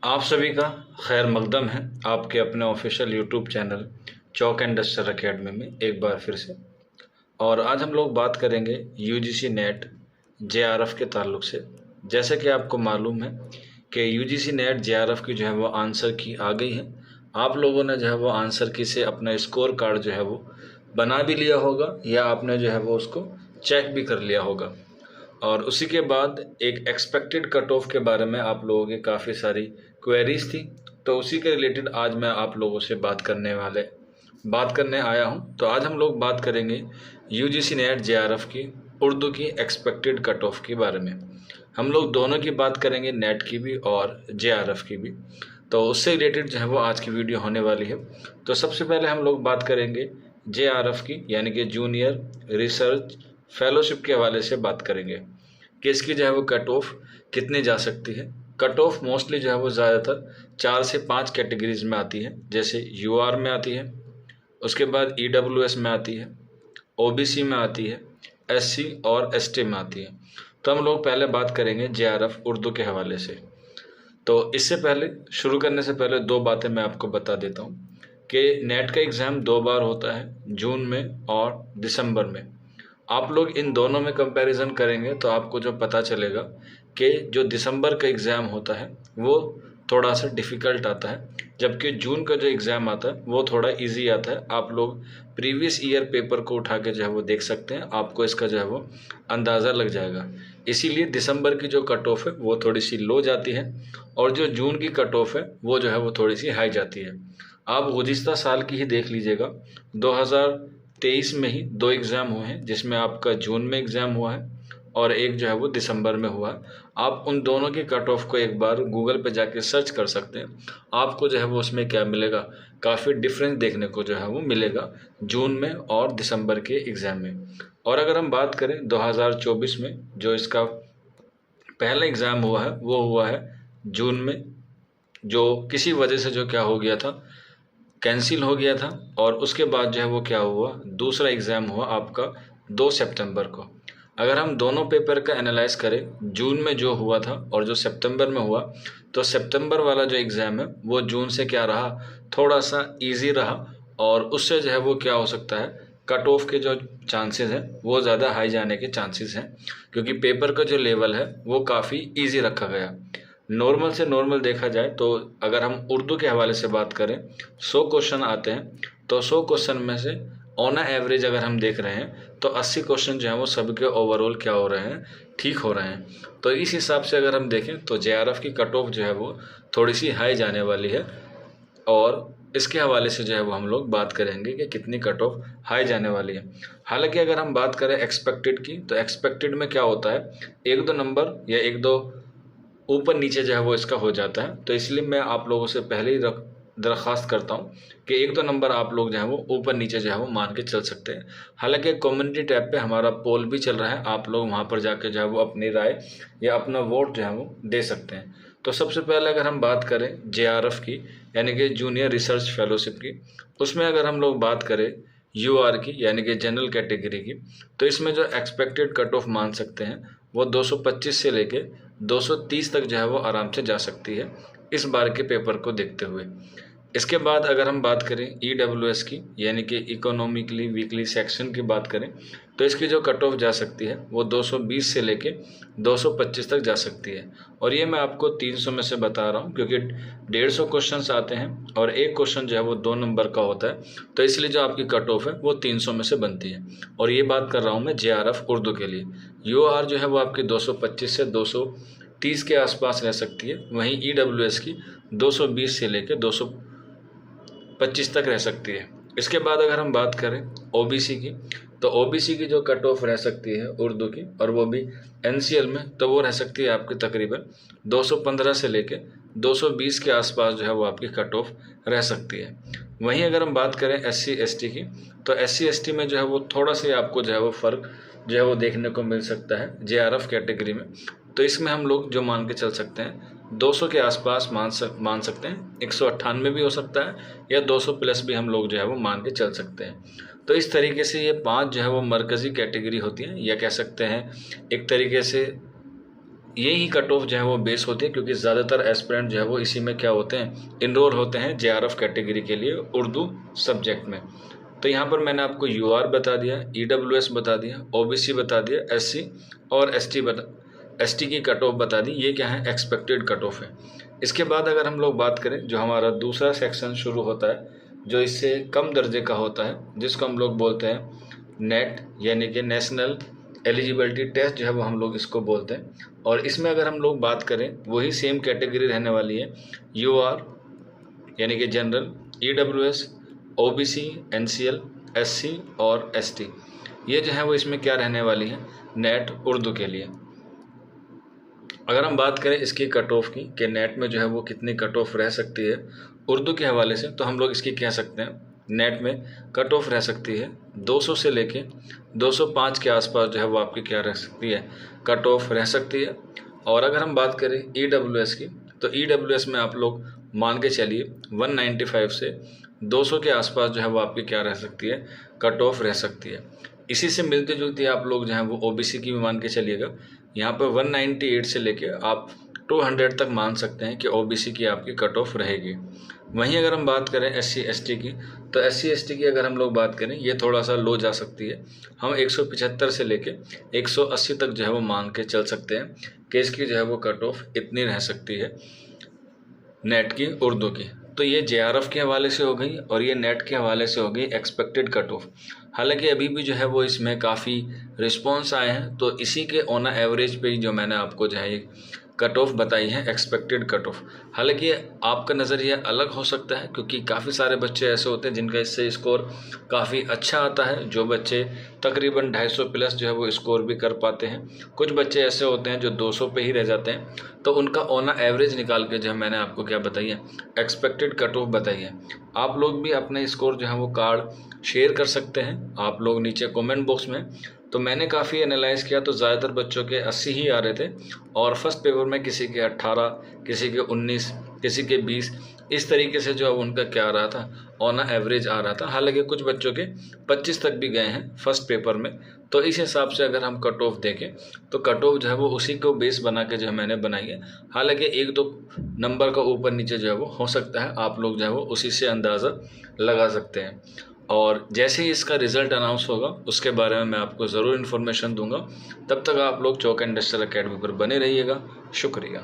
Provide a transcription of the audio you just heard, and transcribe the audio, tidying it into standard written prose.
आप सभी का खैर मकदम है आपके अपने official YouTube channel chalk and duster academy में एक बार फिर से। और आज हम लोग बात करेंगे यूजीसी नेट जेआरएफ के ताल्लुक से। जैसे कि आपको मालूम है कि यूजीसी नेट जेआरएफ की जो है वो आंसर की आ गई है। आप लोगों ने जो है वो आंसर की से अपना स्कोर कार्ड जो है वो बना भी लिया होगा या आपने जो है वो उसको चेक भी कर लिया होगा। और उसी के बाद एक एक्सपेक्टेड कट ऑफ के बारे में आप लोगों की काफ़ी सारी क्वेरीज थी, तो उसी के रिलेटेड आज मैं आप लोगों से बात करने आया हूं। तो आज हम लोग बात करेंगे यूजीसी नेट जेआरएफ की उर्दू की एक्सपेक्टेड कट ऑफ के बारे में। हम लोग दोनों की बात करेंगे, नेट की भी और जेआरएफ की भी। तो उससे रिलेटेड जो है वो आज की वीडियो होने वाली है। तो सबसे पहले हम लोग बात करेंगे जेआरएफ की, यानी कि जूनियर रिसर्च फेलोशिप के हवाले से बात करेंगे कि इसकी जो है वो कट ऑफ कितनी जा सकती है। कट ऑफ मोस्टली जो है वो ज़्यादातर 4 से 5 कैटेगरीज में आती है। जैसे यूआर में आती है, उसके बाद ईडब्ल्यूएस में आती है, ओबीसी में आती है, एससी और एसटी में आती है। तो हम लोग पहले बात करेंगे जेआरएफ उर्दू के हवाले से। तो इससे पहले शुरू करने से पहले दो बातें मैं आपको बता देता हूँ कि नेट का एग्ज़ाम 2 बार होता है, जून में और दिसंबर में। आप लोग इन दोनों में कंपैरिजन करेंगे तो आपको जो पता चलेगा कि जो दिसंबर का एग्ज़ाम होता है वो थोड़ा सा डिफ़िकल्ट आता है, जबकि जून का जो एग्ज़ाम आता है वो थोड़ा इजी आता है। आप लोग प्रीवियस ईयर पेपर को उठा के जो है वो देख सकते हैं, आपको इसका जो है वो अंदाज़ा लग जाएगा। इसीलिए दिसंबर की जो कट ऑफ है वो थोड़ी सी लो जाती है और जो जून की कट ऑफ है वो जो है वो थोड़ी सी हाई जाती है। आप गुज़िश्ता साल की ही देख लीजिएगा, 2023 में ही 2 एग्ज़ाम हुए हैं, जिसमें आपका जून में एग्ज़ाम हुआ है और एक जो है वो दिसंबर में हुआ है। आप उन दोनों की कट ऑफ को एक बार गूगल पे जाके सर्च कर सकते हैं। आपको जो है वो उसमें क्या मिलेगा, काफ़ी डिफरेंस देखने को जो है वो मिलेगा जून में और दिसंबर के एग्ज़ाम में। और अगर हम बात करें 2024 में जो इसका पहला एग्ज़ाम हुआ है वो हुआ है जून में, जो किसी वजह से जो क्या हो गया था, कैंसिल हो गया था। और उसके बाद जो है वो क्या हुआ, दूसरा एग्ज़ाम हुआ आपका 2 सितंबर को। अगर हम दोनों पेपर का एनालाइज करें, जून में जो हुआ था और जो सितंबर में हुआ, तो सितंबर वाला जो एग्ज़ाम है वो जून से क्या रहा, थोड़ा सा इजी रहा। और उससे जो है वो क्या हो सकता है, कट ऑफ के जो चांसेस हैं वो ज़्यादा हाई जाने के चांसेस हैं, क्योंकि पेपर का जो लेवल है वो काफ़ी ईजी रखा गया। नॉर्मल से नॉर्मल देखा जाए तो अगर हम उर्दू के हवाले से बात करें, 100 क्वेश्चन आते हैं, तो 100 क्वेश्चन में से ऑन एवरेज अगर हम देख रहे हैं तो 80 क्वेश्चन जो हैं वो सबके ओवरऑल क्या हो रहे हैं, ठीक हो रहे हैं। तो इस हिसाब से अगर हम देखें तो जेआरएफ की कट ऑफ जो है वो थोड़ी सी हाई जाने वाली है। और इसके हवाले से जो है वो हम लोग बात करेंगे कि कितनी कट ऑफ हाई जाने वाली है। हालांकि अगर हम बात करें एक्सपेक्टेड की, तो एक्सपेक्टेड में क्या होता है, 1-2 नंबर या 1-2 ऊपर नीचे जो है वो इसका हो जाता है। तो इसलिए मैं आप लोगों से पहले ही दरख्वास्त करता हूँ कि 1-2 नंबर आप लोग जो है वो ऊपर नीचे जो है वो मान के चल सकते हैं। हालांकि कम्युनिटी टैब पे हमारा पोल भी चल रहा है, आप लोग वहाँ पर जाके जो है वो अपनी राय या अपना वोट जो है वो दे सकते हैं। तो सबसे पहले अगर हम बात करें जेआरएफ की, यानी कि जूनियर रिसर्च फेलोशिप की, उसमें अगर हम लोग बात करें यूआर की, यानी कि जनरल कैटेगरी की, तो इसमें जो एक्सपेक्टेड कट ऑफ मान सकते हैं वो 225 से लेके 230 तक जो है वो आराम से जा सकती है इस बार के पेपर को देखते हुए। इसके बाद अगर हम बात करें ईडब्ल्यूएस की, यानी कि इकोनॉमिकली वीकली सेक्शन की बात करें, तो इसकी जो कट ऑफ जा सकती है वो 220 से लेके 225 तक जा सकती है। और ये मैं आपको 300 में से बता रहा हूँ क्योंकि 150 क्वेश्चंस आते हैं और एक क्वेश्चन जो है वो 2 नंबर का होता है, तो इसलिए जो आपकी कट ऑफ है वो 300 में से बनती है। और ये बात कर रहा हूँ मैं जेआरएफ उर्दू के लिए। यूआर जो है वो आपकी 225 से 230 के आसपास रह सकती है, वहीं ईडब्ल्यूएस की 220 से लेकर 225 तक रह सकती है। इसके बाद अगर हम बात करें ओबीसी की, तो ओबीसी की जो कट ऑफ रह सकती है उर्दू की, और वो भी एनसीएल में, तो वो रह सकती है आपकी तकरीबन 215 से लेके 220 के आसपास जो है वो आपकी कट ऑफ रह सकती है। वहीं अगर हम बात करें एससी एसटी की, तो एससी एसटी में जो है वो थोड़ा सा आपको जो है वो फ़र्क जो है वो देखने को मिल सकता है जेआरएफ कैटेगरी में। तो इसमें हम लोग जो मान के चल सकते हैं 200 के आसपास मान सकते हैं, 198 भी हो सकता है या 200 प्लस भी हम लोग जो है वो मान के चल सकते हैं। तो इस तरीके से ये 5 जो है वो मरकज़ी कैटेगरी होती हैं, या कह सकते हैं एक तरीके से यही कट ऑफ जो है वो बेस होती है, क्योंकि ज़्यादातर एस्पिरेंट जो है वो इसी में क्या होते हैं, इनरोल होते हैं JRF कैटेगरी के लिए उर्दू सब्जेक्ट में। तो यहाँ पर मैंने आपको UR बता दिया, EWS बता दिया, OBC बता दिया, SC और ST की कट ऑफ बता दी। ये क्या है, एक्सपेक्टेड कट ऑफ है। इसके बाद अगर हम लोग बात करें, जो हमारा दूसरा सेक्शन शुरू होता है जो इससे कम दर्जे का होता है, जिसको हम लोग बोलते हैं नेट, यानी कि नेशनल एलिजिबिलिटी टेस्ट जो है वो हम लोग इसको बोलते हैं। और इसमें अगर हम लोग बात करें, वही सेम कैटेगरी रहने वाली है, UR यानी कि general, EWS, OBC, NCL, SC और ST। ये जो है वो इसमें क्या रहने वाली है, नेट उर्दू के लिए। अगर हम बात करें इसकी कट ऑफ की कि नेट में जो है वो कितनी कट ऑफ रह सकती है उर्दू के हवाले से, तो हम लोग इसकी कह सकते हैं नेट में कट ऑफ रह सकती है 200 से लेके 205 के आसपास जो है वो आपकी क्या रह सकती है, कट ऑफ रह सकती है। और अगर हम बात करें EWS की, तो EWS में आप लोग मान के चलिए 195 से 200 के आसपास जो है वो आपकी क्या रह सकती है, कट ऑफ रह सकती है। इसी से मिलती जुलती आप लोग जो है वो OBC की भी मान के चलिएगा, यहाँ पर 198 से लेके आप 200 तक मान सकते हैं कि OBC की आपकी कट ऑफ रहेगी। वहीं अगर हम बात करें SC ST की, तो SC ST की अगर हम लोग बात करें, ये थोड़ा सा लो जा सकती है। हम 175 से लेके 180 तक जो है वो मान के चल सकते हैं कि इसकी जो है वो कट ऑफ इतनी रह सकती है नेट की उर्दू की। तो ये JRF के हवाले से हो गई और ये नेट के हवाले से हो गई एक्सपेक्टेड कट ऑफ। हालांकि अभी भी जो है वो इसमें काफ़ी रिस्पॉन्स आए हैं, तो इसी के ऑन एवरेज पे ही जो मैंने आपको जो है ये कट ऑफ बताई है, एक्सपेक्टेड कट ऑफ। हालांकि आपका नज़रिया अलग हो सकता है, क्योंकि काफ़ी सारे बच्चे ऐसे होते हैं जिनका इससे स्कोर काफ़ी अच्छा आता है, जो बच्चे तकरीबन 250 प्लस जो है वो स्कोर भी कर पाते हैं। कुछ बच्चे ऐसे होते हैं जो 200 पे ही रह जाते हैं। तो उनका ऑन एवरेज निकाल के जो है मैंने आपको क्या बताई है, एक्सपेक्टेड कट ऑफ बताई है। आप लोग भी अपने स्कोर जो है वो कार्ड शेयर कर सकते हैं आप लोग नीचे कमेंट बॉक्स में। तो मैंने काफ़ी एनालाइज़ किया, तो ज़्यादातर बच्चों के 80 ही आ रहे थे, और फर्स्ट पेपर में किसी के 18, किसी के 19, किसी के 20, इस तरीके से जो है उनका क्या आ रहा था, ऑन एवरेज आ रहा था। हालांकि कुछ बच्चों के 25 तक भी गए हैं फर्स्ट पेपर में। तो इस हिसाब से अगर हम कट ऑफ देखें, तो कट ऑफ जो है वो उसी को बेस बना के जो है मैंने बनाई है। हालांकि 1-2 नंबर का ऊपर नीचे जो है वो हो सकता है, आप लोग जो है वो उसी से अंदाज़ा लगा सकते हैं। और जैसे ही इसका रिज़ल्ट अनाउंस होगा, उसके बारे में मैं आपको ज़रूर इन्फॉर्मेशन दूंगा। तब तक आप लोग चौक एंड डस्टर अकेडमी पर बने रहिएगा। शुक्रिया।